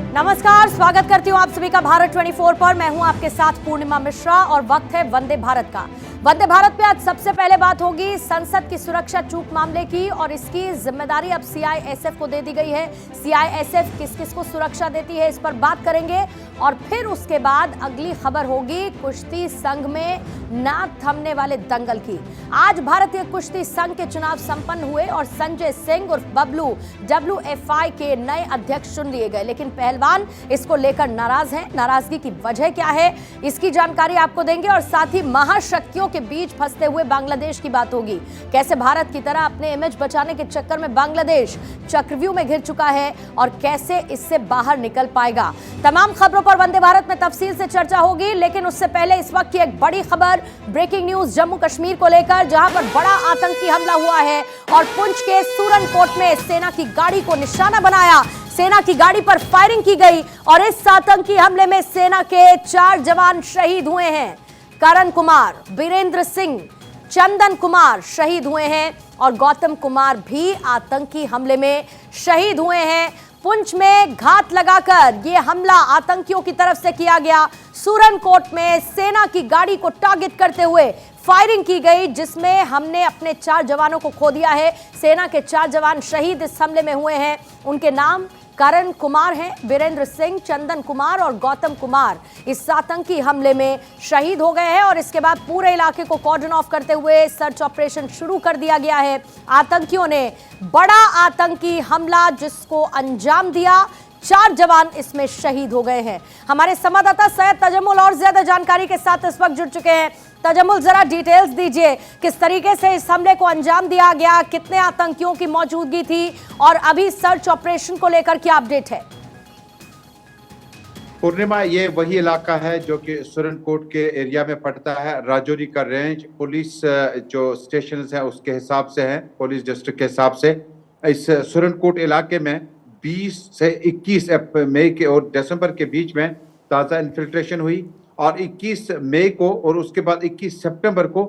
नमस्कार, स्वागत करती हूँ आप सभी का भारत 24 पर। मैं हूँ आपके साथ पूर्णिमा मिश्रा और वक्त है वंदे भारत का। वंदे भारत पे आज सबसे पहले बात होगी संसद की सुरक्षा चूक मामले की और इसकी जिम्मेदारी अब सीआईएसएफ को दे दी गई है। सीआईएसएफ किस किस को सुरक्षा देती है, इस पर बात करेंगे और फिर उसके बाद अगली खबर होगी कुश्ती संघ में ना थमने वाले दंगल की। आज भारतीय कुश्ती संघ के चुनाव संपन्न हुए और संजय सिंह उर्फ बबलू WFI के नए अध्यक्ष चुन लिए गए, लेकिन पहलवान इसको लेकर नाराज हैं। नाराजगी की वजह क्या है, इसकी जानकारी आपको देंगे और साथ ही महाशक्तियों के बीच फंसते हुए बांग्लादेश की बात होगी। कैसे भारत की तरह अपने इमेज बचाने के चक्कर में बांग्लादेश चक्रव्यूह में घिर चुका है और कैसे इससे बाहर निकल पाएगा। तमाम खबरों पर वंदे भारत में तफसील से चर्चा होगी, लेकिन उससे पहले इस वक्त की एक बड़ी खबर, ब्रेकिंग न्यूज जम्मू कश्मीर को लेकर, जहां पर बड़ा आतंकी हमला हुआ है और पुंछ के सूरनकोट में सेना की गाड़ी को निशाना बनाया, सेना की गाड़ी पर फायरिंग की गई और इस आतंकी हमले में सेना के 4 जवान शहीद हुए हैं। करण कुमार, बीरेंद्र सिंह, चंदन कुमार शहीद हुए हैं और गौतम कुमार भी आतंकी हमले में शहीद हुए हैं। पुंछ में घात लगाकर यह हमला आतंकियों की तरफ से किया गया। सूरनकोट में सेना की गाड़ी को टारगेट करते हुए फायरिंग की गई, जिसमें हमने अपने 4 जवानों को खो दिया है। सेना के 4 जवान शहीद इस हमले में हुए हैं। उनके नाम करण कुमार हैं, बीरेंद्र सिंह, चंदन कुमार और गौतम कुमार इस आतंकी हमले में शहीद हो गए हैं और इसके बाद पूरे इलाके को कॉर्डन ऑफ करते हुए सर्च ऑपरेशन शुरू कर दिया गया है। आतंकियों ने बड़ा आतंकी हमला जिसको अंजाम दिया, 4 जवान इसमें शहीद हो गए हैं। हमारे संवाददाता सैयद तजम्मुल और ज्यादा जानकारी के साथ इस वक्त जुड़ चुके हैं। तजम्मुल, जरा डिटेल्स दीजिए, किस तरीके से इस हमले को अंजाम दिया गया, कितने आतंकियों की मौजूदगी थी और अभी सर्च ऑपरेशन को लेकर क्या अपडेट है? पूर्णिमा, ये वही इलाका है जो कि सुरनकोट के एरिया में पड़ता है। राजौरी का रेंज पुलिस जो स्टेशन है उसके हिसाब से है, पुलिस डिस्ट्रिक्ट के हिसाब से इस सुरनकोट इलाके में 20 से 21 मई के और दिसंबर के बीच में ताज़ा इन्फिल्ट्रेशन हुई और 21 मई को और उसके बाद 21 सितंबर को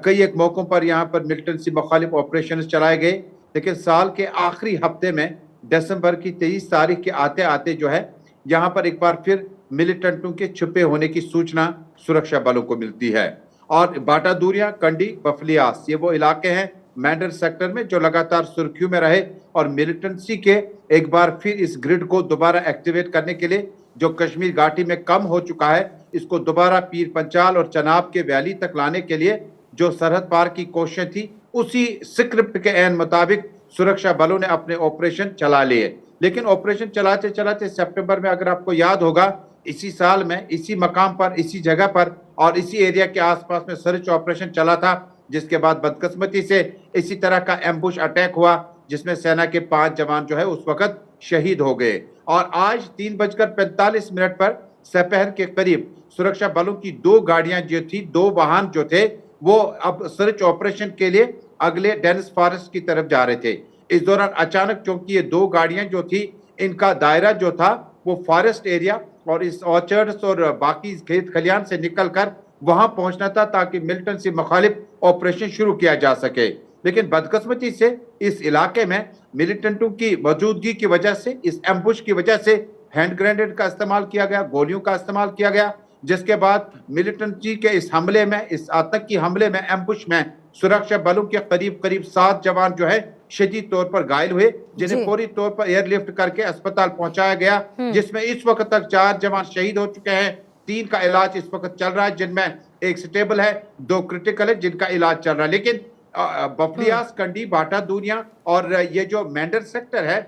कई एक मौकों पर यहाँ पर मिलिटेंसी मुखालिफ ऑपरेशन चलाए गए। लेकिन साल के आखिरी हफ्ते में दिसंबर की 23 तारीख के आते आते जो है यहाँ पर एक बार फिर मिलिटेंटों के छुपे होने की सूचना सुरक्षा बलों को मिलती है और बाटा दूरिया, कंडी, बफलियास ये वो इलाके हैं मैंडर सेक्टर में जो लगातार सुर्खियों में रहे और मिलिटेंसी के एक बार फिर इस ग्रिड को दोबारा एक्टिवेट करने के लिए जो कश्मीर घाटी में कम हो चुका है, इसको दोबारा पीर पंचाल और चनाब के वैली तक लाने के लिए जो सरहद पार की कोशिश थी, उसी स्क्रिप्ट के एन मुताबिक सुरक्षा बलों ने अपने ऑपरेशन चला लिए। लेकिन ऑपरेशन चलाते चलाते सितंबर में, अगर आपको याद होगा, इसी साल में इसी मकाम पर, इसी जगह पर और इसी एरिया के आसपास में सर्च ऑपरेशन चला था, जिसके बाद बदकिस्मती से इसी तरह का एम्बुश अटैक हुआ जिसमें सेना के 5 जवान जो है उस वक्त शहीद हो गए। और आज 3:45 पर दोपहर के करीब सुरक्षा बलों की 2 गाड़ियां जो थी, 2 वाहन जो थे, वो अब सर्च ऑपरेशन के लिए अगले डेनिस फॉरेस्ट की तरफ जा रहे थे। इस दौरान अचानक, क्योंकि ये 2 गाड़ियां जो थी, इनका दायरा जो था वो फॉरेस्ट एरिया और इस ऑर्चर्ड्स और बाकी खेत खलियान से निकलकर वहां पहुंचना था ताकि मिलिटेंसी मुखालिफ ऑपरेशन शुरू किया जा सके। लेकिन बदकिस्मती से इस इलाके में मिलिटेंटों की मौजूदगी की वजह से, इस एम्बुश की वजह से हैंड ग्रेनेड का इस्तेमाल किया गया, गोलियों का इस्तेमाल किया गया, जिसके बाद मिलिटेंसी के इस हमले में, इस आतंकी हमले में, एम्बुश में सुरक्षा बलों के करीब 7 जवान जो है शदीद तौर पर घायल हुए, जिन्हें पूरी तौर पर एयरलिफ्ट करके अस्पताल पहुंचाया गया, जिसमें इस वक्त तक 4 जवान शहीद हो चुके हैं। 3 का इलाज इस वक्त चल रहा है, जिनमें 1 स्टेबल है, 2 क्रिटिकल है, जिनका इलाज चल रहा है। लेकिन बफलियास, कंडी, बाटा दूरिया और ये जो मैंडर सेक्टर है,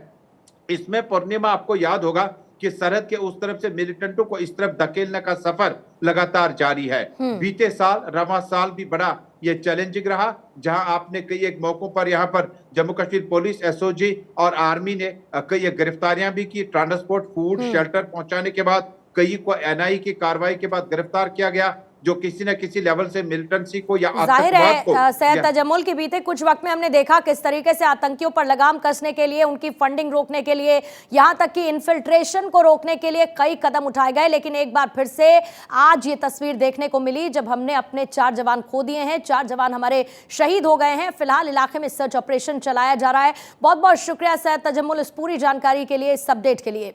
इसमें पूर्णिमा आपको याद होगा कि सरहद के उस तरफ से मिलिटेंटों को इस तरफ धकेलने का सफर लगातार जारी है। बीते साल, रवा साल भी बड़ा ये चैलेंजिंग रहा, जहां आपने कई एक मौकों पर यहाँ पर जम्मू कश्मीर पुलिस, SOG और आर्मी ने कई एक गिरफ्तारियां भी की। ट्रांसपोर्ट, फूड, शेल्टर पहुंचाने के बाद कई को NI की कार्रवाई के बाद गिरफ्तार किया गया, जो किसी न किसी लेवल से मिलिटेंसी को या आतंकवाद को। सैयद तजम्मुल, के बीते कुछ वक्त में हमने देखा किस तरीके से आतंकियों पर लगाम कसने के लिए, उनकी फंडिंग रोकने के लिए, यहां तक कि इन्फिल्ट्रेशन को रोकने के लिए कई कदम उठाए गए। लेकिन एक बार फिर से आज ये तस्वीर देखने को मिली जब हमने अपने 4 जवान खो दिए हैं, 4 जवान हमारे शहीद हो गए हैं। फिलहाल इलाके में सर्च ऑपरेशन चलाया जा रहा है। बहुत बहुत शुक्रिया सैयद तजम्मुल इस पूरी जानकारी के लिए, इस अपडेट के लिए।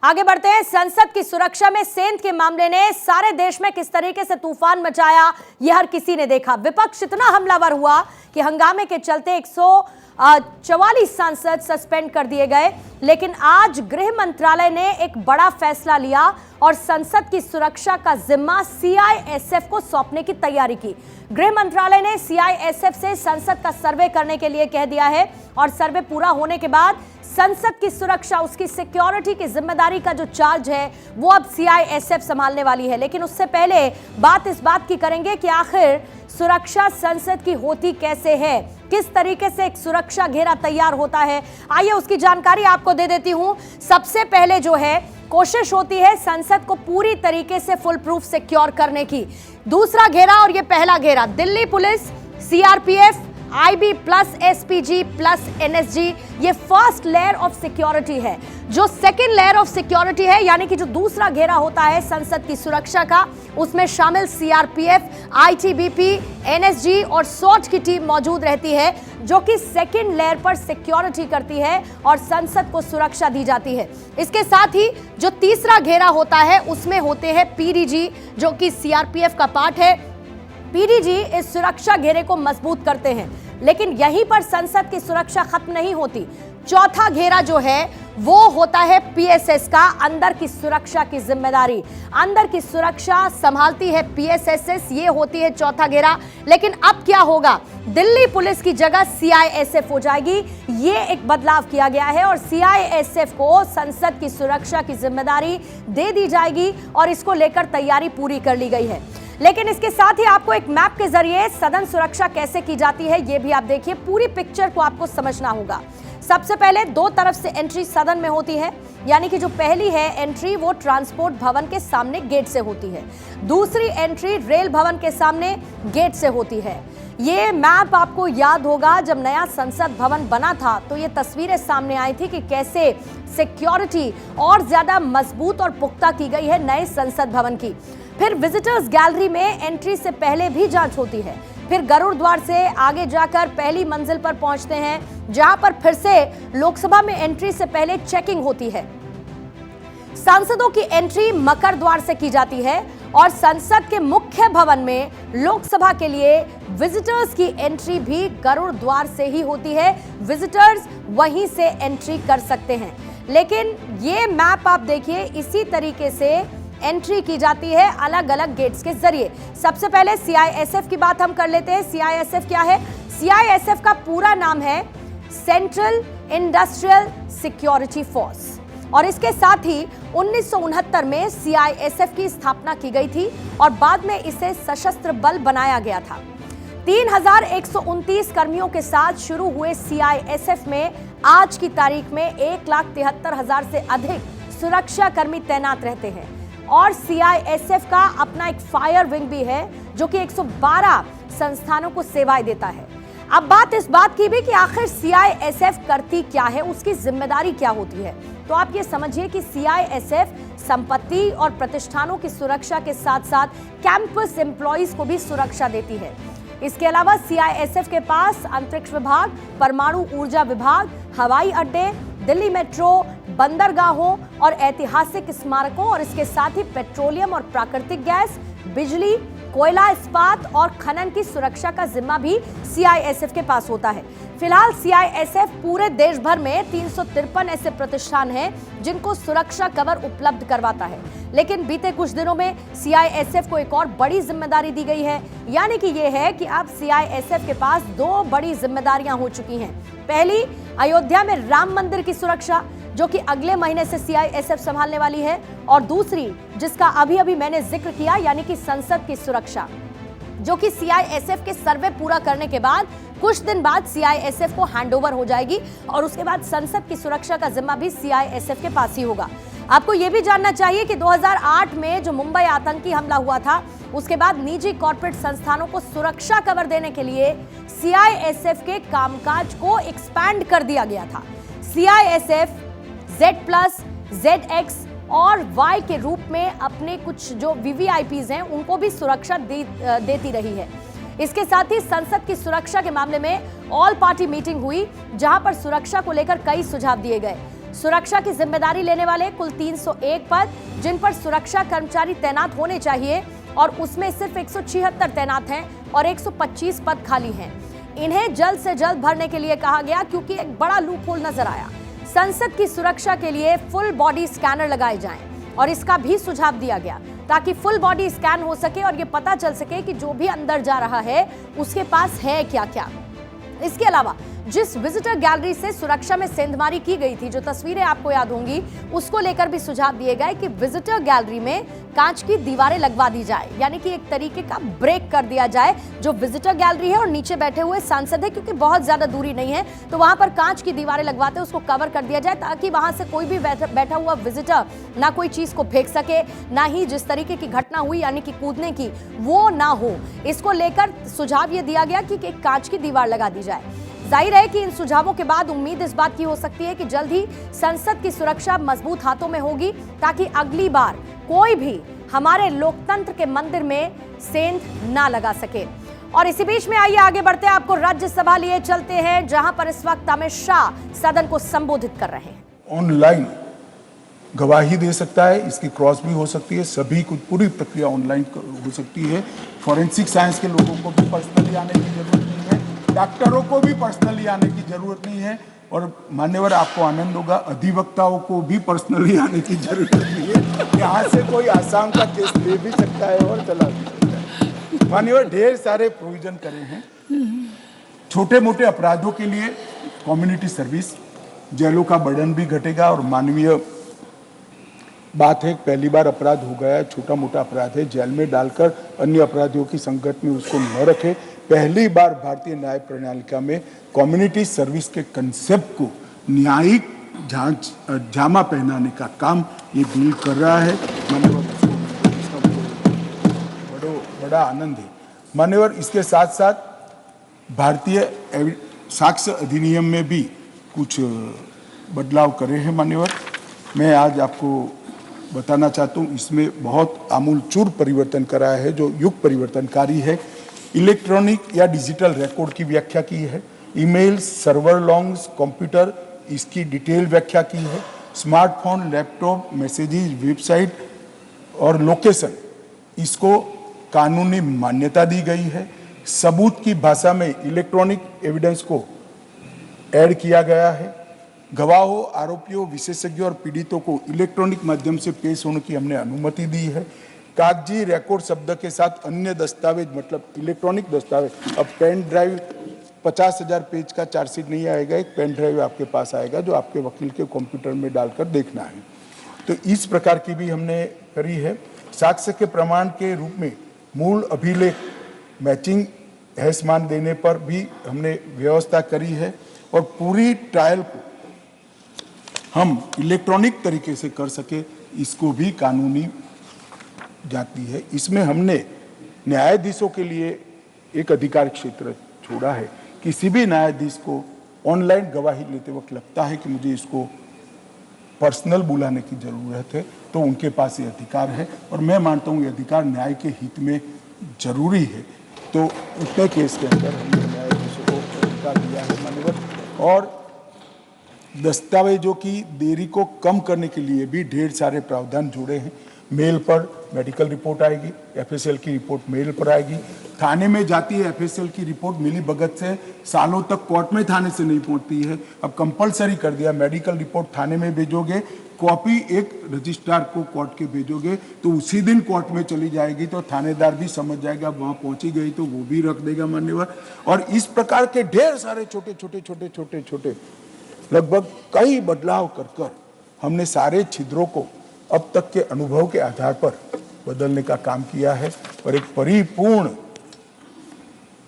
आगे बढ़ते हैं। संसद की सुरक्षा में सेंध के मामले ने सारे देश में किस तरीके से तूफान मचाया, यह हर किसी ने देखा। विपक्ष इतना हमलावर हुआ कि हंगामे के चलते 144 सांसद सस्पेंड कर दिए गए। लेकिन आज गृह मंत्रालय ने एक बड़ा फैसला लिया और संसद की सुरक्षा का जिम्मा सीआईएसएफ को सौंपने की तैयारी की। गृह मंत्रालय ने सीआईएसएफ से संसद का सर्वे करने के लिए कह दिया है और सर्वे पूरा होने के बाद संसद की सुरक्षा, उसकी सिक्योरिटी की जिम्मेदारी का जो चार्ज है वो अब सीआईएसएफ संभालने वाली है। लेकिन उससे पहले बात इस बात की करेंगे कि आखिर सुरक्षा संसद की होती कैसे है, किस तरीके से एक सुरक्षा घेरा तैयार होता है। आइए उसकी जानकारी आपको दे देती हूं। सबसे पहले जो है कोशिश होती है संसद को पूरी तरीके से फुल प्रूफ सिक्योर करने की। दूसरा घेरा और ये पहला घेरा, Delhi police, CRPF, IB plus SPG plus NSG, ये फर्स्ट लेयर ऑफ सिक्योरिटी है। जो सेकेंड लेयर ऑफ सिक्योरिटी है, यानी कि जो दूसरा घेरा होता है संसद की सुरक्षा का, उसमें शामिल सीआरपीएफ, आईटीबीपी, एनएसजी और सॉट की टीम मौजूद रहती है, जो कि सेकेंड लेयर पर सिक्योरिटी करती है और संसद को सुरक्षा दी जाती है। इसके साथ ही जो तीसरा घेरा होता है उसमें होते हैं पीडीजी, जो कि सीआरपीएफ का पार्ट है। पीडीजी इस सुरक्षा घेरे को मजबूत करते हैं। लेकिन यहीं पर संसद की सुरक्षा खत्म नहीं होती। चौथा घेरा जो है वो होता है पीएसएस का, अंदर की सुरक्षा की जिम्मेदारी, अंदर की सुरक्षा संभालती है पीएसएस, ये होती है चौथा घेरा। लेकिन अब क्या होगा, दिल्ली पुलिस की जगह सीआईएसएफ हो जाएगी। ये एक बदलाव किया गया है और सीआईएसएफ को संसद की सुरक्षा की जिम्मेदारी दे दी जाएगी और इसको लेकर तैयारी पूरी कर ली गई है। लेकिन इसके साथ ही आपको एक मैप के जरिए सदन सुरक्षा कैसे की जाती है ये भी आप देखिए। पूरी पिक्चर को आपको समझना होगा। सबसे पहले दो तरफ से एंट्री सदन में होती है, यानी कि जो पहली है एंट्री वो ट्रांसपोर्ट भवन के सामने गेट से होती है। दूसरी एंट्री रेल भवन के सामने गेट से होती है। ये मैप आपको याद होगा, जब नया संसद भवन बना था तो ये तस्वीरें सामने आई थी कि कैसे सिक्योरिटी और ज्यादा मजबूत और पुख्ता की गई है नए संसद भवन की। फिर विजिटर्स गैलरी में एंट्री से पहले भी जांच होती है। फिर गरुड़ द्वार से आगे जाकर पहली मंजिल पर पहुंचते हैं, जहां पर फिर से लोकसभा में एंट्री से पहले चेकिंग होती है। सांसदों की एंट्री मकर द्वार से की जाती है और संसद के मुख्य भवन में लोकसभा के लिए विजिटर्स की एंट्री भी गरुड़ द्वार से ही होती है। विजिटर्स वहीं से एंट्री कर सकते हैं। लेकिन ये मैप आप देखिए, इसी तरीके से एंट्री की जाती है अलग अलग गेट्स के जरिए। सबसे पहले सीआईएसएफ की बात हम कर लेते हैं। सीआईएसएफ क्या है? सीआईएसएफ का पूरा नाम है सेंट्रल इंडस्ट्रियल सिक्योरिटी फोर्स और इसके साथ ही 1969 में सीआईएसएफ की स्थापना की गई थी और बाद में इसे सशस्त्र बल बनाया गया था। 3129 कर्मियों के साथ शुरू हुए सीआईएसएफ में आज की तारीख में 1,73,000 से अधिक सुरक्षा कर्मी तैनात रहते हैं और सीआईएसएफ का अपना एक फायर विंग भी है जो कि 112 संस्थानों को सेवाएं देता है। अब बात इस बात की भी कि आखिर सीआईएसएफ करती क्या है, उसकी जिम्मेदारी क्या होती है। तो आप ये समझिए कि सीआईएसएफ संपत्ति और प्रतिष्ठानों की सुरक्षा के साथ साथ कैंपस एम्प्लॉइज को भी सुरक्षा देती है। इसके अलावा सीआईएसएफ के पास अंतरिक्ष विभाग, परमाणु ऊर्जा विभाग, हवाई अड्डे, दिल्ली मेट्रो, बंदरगाहों और ऐतिहासिक स्मारकों और इसके साथ ही पेट्रोलियम और प्राकृतिक गैस, बिजली, कोयला, इस्पात और खनन की सुरक्षा का जिम्मा भी सीआईएसएफ के पास होता है। फिलहाल सीआईएसएफ पूरे देश भर में 353 ऐसे प्रतिष्ठान हैं जिनको सुरक्षा कवर उपलब्ध करवाता है। लेकिन बीते कुछ दिनों में सीआईएसएफ को एक और बड़ी जिम्मेदारी दी गई है, यानी कि ये है कि अब सीआईएसएफ के पास दो बड़ी जिम्मेदारियां हो चुकी हैं। पहली, अयोध्या में राम मंदिर की सुरक्षा, जो कि अगले महीने से सीआईएसएफ संभालने वाली है, और दूसरी जिसका अभी मैंने जिक्र किया, यानी कि संसद की सुरक्षा, जो कि सीआईएसएफ के सर्वे पूरा करने के बाद कुछ दिन बाद सीआईएसएफ को हैंडओवर हो जाएगी और उसके बाद संसद की सुरक्षा का जिम्मा भी सीआईएसएफ के पास ही होगा। आपको यह भी जानना चाहिए कि 2008 में जो मुंबई आतंकी हमला हुआ था, उसके बाद निजी कॉर्पोरेट संस्थानों को सुरक्षा कवर देने के लिए सीआईएसएफ के कामकाज को एक्सपैंड कर दिया गया था। सीआईएसएफ Z+, ZX और Y के रूप में अपने कुछ जो VVIPs हैं उनको भी सुरक्षा देती रही है। इसके साथ ही संसद की सुरक्षा के मामले में ऑल पार्टी मीटिंग हुई, जहां पर सुरक्षा को लेकर कई सुझाव दिए गए। सुरक्षा की जिम्मेदारी लेने वाले कुल 301 पद, जिन पर सुरक्षा कर्मचारी तैनात होने चाहिए, और उसमें सिर्फ 176 तैनात हैं और 125 पद खाली हैं। इन्हें जल्द से जल्द भरने के लिए कहा गया, क्योंकि एक बड़ा लूपहोल नजर आया। संसद की सुरक्षा के लिए फुल बॉडी स्कैनर लगाए जाएं, और इसका भी सुझाव दिया गया, ताकि फुल बॉडी स्कैन हो सके और ये पता चल सके कि जो भी अंदर जा रहा है उसके पास है क्या क्या। इसके अलावा जिस विजिटर गैलरी से सुरक्षा में सेंधमारी की गई थी, जो तस्वीरें आपको याद होंगी, उसको लेकर भी सुझाव दिए गए कि विजिटर गैलरी में कांच की दीवारें लगवा दी जाए, यानी कि एक तरीके का ब्रेक कर दिया जाए। जो विजिटर गैलरी है और नीचे बैठे हुए सांसद है, क्योंकि बहुत ज्यादा दूरी नहीं है, तो वहां पर कांच की दीवारें लगवाते उसको कवर कर दिया जाए, ताकि वहां से कोई भी बैठा हुआ विजिटर ना कोई चीज को फेंक सके, ना ही जिस तरीके की घटना हुई यानी कि कूदने की, वो ना हो। इसको लेकर सुझाव ये दिया गया कि एक कांच की दीवार लगा दी जाए। जाहिर है कि इन सुझावों के बाद उम्मीद इस बात की हो सकती है कि जल्द ही संसद की सुरक्षा मजबूत हाथों में होगी, ताकि अगली बार कोई भी हमारे लोकतंत्र के मंदिर में सेंध ना लगा सके। और इसी बीच में आइए आगे बढ़ते हैं, आपको राज्यसभा लिए चलते हैं, जहां पर इस वक्त अमित शाह सदन को संबोधित कर रहे हैं। ऑनलाइन गवाही दे सकता है, इसकी क्रॉस भी हो सकती है, सभी कुछ पूरी प्रक्रिया ऑनलाइन हो सकती है। फॉरेंसिक साइंस के लोगों को भी पर्सनली आने की जरूरत नहीं है, डॉक्टरों को भी पर्सनली आने की जरूरत नहीं है, और मान्यवर आपको आनंद होगा, अधिवक्ताओं को भी पर्सनली आने की जरूरत नहीं है। यहाँ से कोई आसाम का केस ले भी सकता है और चला भी सकता है। मान्यवर ढेर सारे प्रोविजन करे हैं छोटे मोटे अपराधों के लिए। कम्युनिटी सर्विस, जेलों का बर्डन भी घटेगा, और मानवीय बात है, पहली बार अपराध हो गया है, छोटा मोटा अपराध है, जेल में डालकर अन्य अपराधियों की संगत में उसको न रखे। पहली बार भारतीय न्याय प्रणालिका में कम्युनिटी सर्विस के कंसेप्ट को न्यायिक जामा पहनाने का काम ये बिल कर रहा है। मान्यवर बड़ा आनंद है। मान्यवर इसके साथ साथ भारतीय साक्ष्य अधिनियम में भी कुछ बदलाव करे हैं। मान्यवर मैं आज आपको बताना चाहता हूँ, इसमें बहुत आमूलचूल परिवर्तन करा है, जो युग परिवर्तनकारी है। इलेक्ट्रॉनिक या डिजिटल रिकॉर्ड की व्याख्या की है, ईमेल, सर्वर लॉन्ग्स, कंप्यूटर, इसकी डिटेल व्याख्या की है, स्मार्टफोन, लैपटॉप, मैसेजेस, वेबसाइट और लोकेशन, इसको कानूनी मान्यता दी गई है। सबूत की भाषा में इलेक्ट्रॉनिक एविडेंस को ऐड किया गया है। गवाहों, आरोपियों, विशेषज्ञों और पीड़ितों को इलेक्ट्रॉनिक माध्यम से पेश होने की हमने अनुमति दी है। कागजी रिकॉर्ड शब्द के साथ अन्य दस्तावेज, मतलब इलेक्ट्रॉनिक दस्तावेज, अब पेन ड्राइव 50,000 पेज का चार्जशीट नहीं आएगा, एक पेन ड्राइव आपके पास आएगा जो आपके वकील के कंप्यूटर में डालकर देखना है। तो इस प्रकार की भी हमने करी है। साक्ष्य के प्रमाण के रूप में मूल अभिलेख मैचिंग हैसमान देने पर भी हमने व्यवस्था करी है, और पूरी ट्रायल को हम इलेक्ट्रॉनिक तरीके से कर सके, इसको भी कानूनी जाती है। इसमें हमने न्यायाधीशों के लिए एक अधिकार क्षेत्र छोड़ा है। किसी भी न्यायाधीश को ऑनलाइन गवाही लेते वक्त लगता है कि मुझे इसको पर्सनल बुलाने की जरूरत है, तो उनके पास ये अधिकार है, और मैं मानता हूँ ये अधिकार न्याय के हित में जरूरी है। तो उतने केस के अंदर हमने न्यायाधीशों को अधिकार दिया है मान्यवर। और दस्तावेजों की देरी को कम करने के लिए भी ढेर सारे प्रावधान जुड़े हैं। मेल पर मेडिकल रिपोर्ट आएगी, एफएसएल की रिपोर्ट मेल पर आएगी, थाने में जाती है एफएसएल की रिपोर्ट मिली भगत से, सालों तक कोर्ट में थाने से नहीं पहुंचती है। अब कंपलसरी कर दिया, मेडिकल रिपोर्ट थाने में भेजोगे, कॉपी एक रजिस्ट्रार को कोर्ट के भेजोगे तो उसी दिन कोर्ट में चली जाएगी, तो थानेदार भी समझ जाएगा वहां पहुंची गई तो वो भी रख देगा मान्यवर। और इस प्रकार के ढेर सारे छोटे लगभग कई बदलाव कर हमने सारे छिद्रों को अब तक के अनुभव के आधार पर बदलने का काम किया है, और एक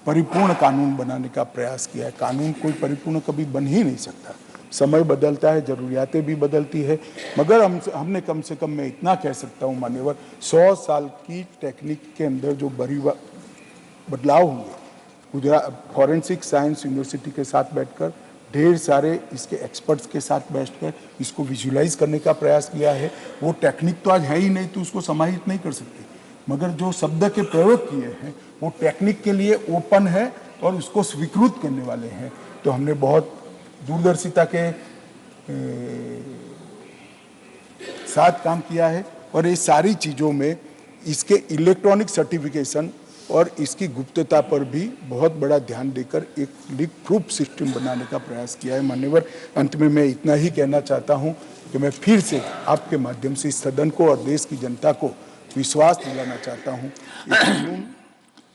परिपूर्ण कानून बनाने का प्रयास किया है। कानून कोई परिपूर्ण कभी बन ही नहीं सकता, समय बदलता है, जरूरियातें भी बदलती है, मगर हमने कम से कम मैं इतना कह सकता हूँ मान्यवर, 100 साल की टेक्निक के अंदर जो बदलाव हुए, गुजरात फॉरेंसिक साइंस यूनिवर्सिटी के साथ बैठकर, ढेर सारे इसके एक्सपर्ट्स के साथ बैठकर इसको विजुलाइज करने का प्रयास किया है। वो टेक्निक तो आज है ही नहीं, तो उसको समाहित नहीं कर सकते, मगर जो शब्द के प्रयोग किए हैं वो टेक्निक के लिए ओपन है और उसको स्वीकृत करने वाले हैं। तो हमने बहुत दूरदर्शिता के साथ काम किया है और ये सारी चीज़ों में इसके इलेक्ट्रॉनिक सर्टिफिकेशन और इसकी गुप्तता पर भी बहुत बड़ा ध्यान देकर एक लीक प्रूफ सिस्टम बनाने का प्रयास किया है। मान्यवर, अंत में मैं इतना ही कहना चाहता हूं कि मैं फिर से आपके माध्यम से इस सदन को और देश की जनता को विश्वास दिलाना चाहता हूं। ये कानून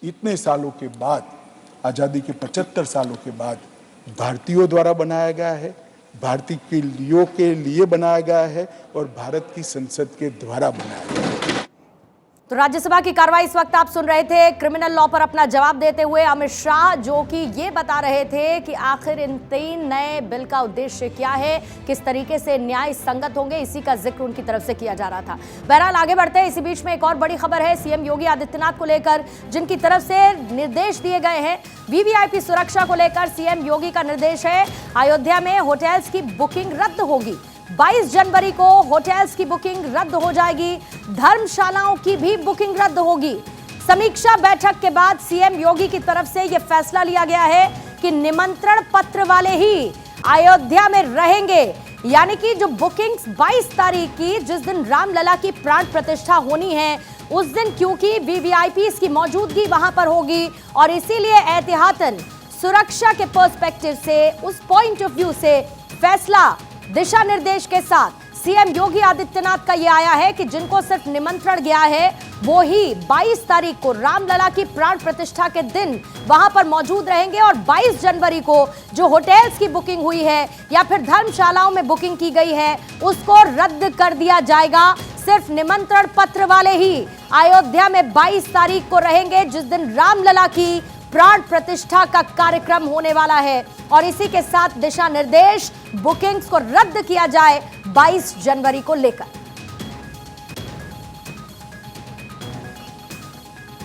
इतने सालों के बाद, आज़ादी के 75 सालों के बाद भारतीयों द्वारा बनाया गया है, भारतीयों के लिए बनाया गया है और भारत की संसद के द्वारा बनाया गया है। तो राज्यसभा की कार्रवाई इस वक्त आप सुन रहे थे। क्रिमिनल लॉ पर अपना जवाब देते हुए अमित शाह, जो कि ये बता रहे थे कि आखिर इन 3 नए बिल का उद्देश्य क्या है, किस तरीके से न्याय संगत होंगे, इसी का जिक्र उनकी तरफ से किया जा रहा था। बहरहाल आगे बढ़ते हैं। इसी बीच में एक और बड़ी खबर है सीएम योगी आदित्यनाथ को लेकर, जिनकी तरफ से निर्देश दिए गए हैं। वीवीआईपी सुरक्षा को लेकर सीएम योगी का निर्देश है। अयोध्या में होटल्स की बुकिंग रद्द होगी। 22 जनवरी को होटल्स की बुकिंग रद्द हो जाएगी। धर्मशालाओं की भी बुकिंग रद्द होगी। समीक्षा बैठक के बाद सीएम योगी की तरफ से यह फैसला लिया गया है कि निमंत्रण पत्र वाले ही अयोध्या में रहेंगे। यानी कि जो बुकिंग्स 22 तारीख की, जिस दिन रामलला की प्राण प्रतिष्ठा होनी है, उस दिन क्योंकि वीवीआईपीज़ की मौजूदगी वहां पर होगी और इसीलिए एहतियातन सुरक्षा के पर्सपेक्टिव से, उस पॉइंट ऑफ व्यू से फैसला दिशा निर्देश के साथ सीएम योगी आदित्यनाथ का यह आया है कि जिनको सिर्फ निमंत्रण गया है वो ही 22 तारीख को रामलला की प्राण प्रतिष्ठा के दिन वहां पर मौजूद रहेंगे और 22 जनवरी को जो होटल्स की बुकिंग हुई है या फिर धर्मशालाओं में बुकिंग की गई है उसको रद्द कर दिया जाएगा। सिर्फ निमंत्रण पत्र वाले ही अयोध्या में 22 तारीख को रहेंगे, जिस दिन रामलला की प्राण प्रतिष्ठा का कार्यक्रम होने वाला है। और इसी के साथ दिशा निर्देश, बुकिंग्स को रद्द किया जाए 22 जनवरी को लेकर।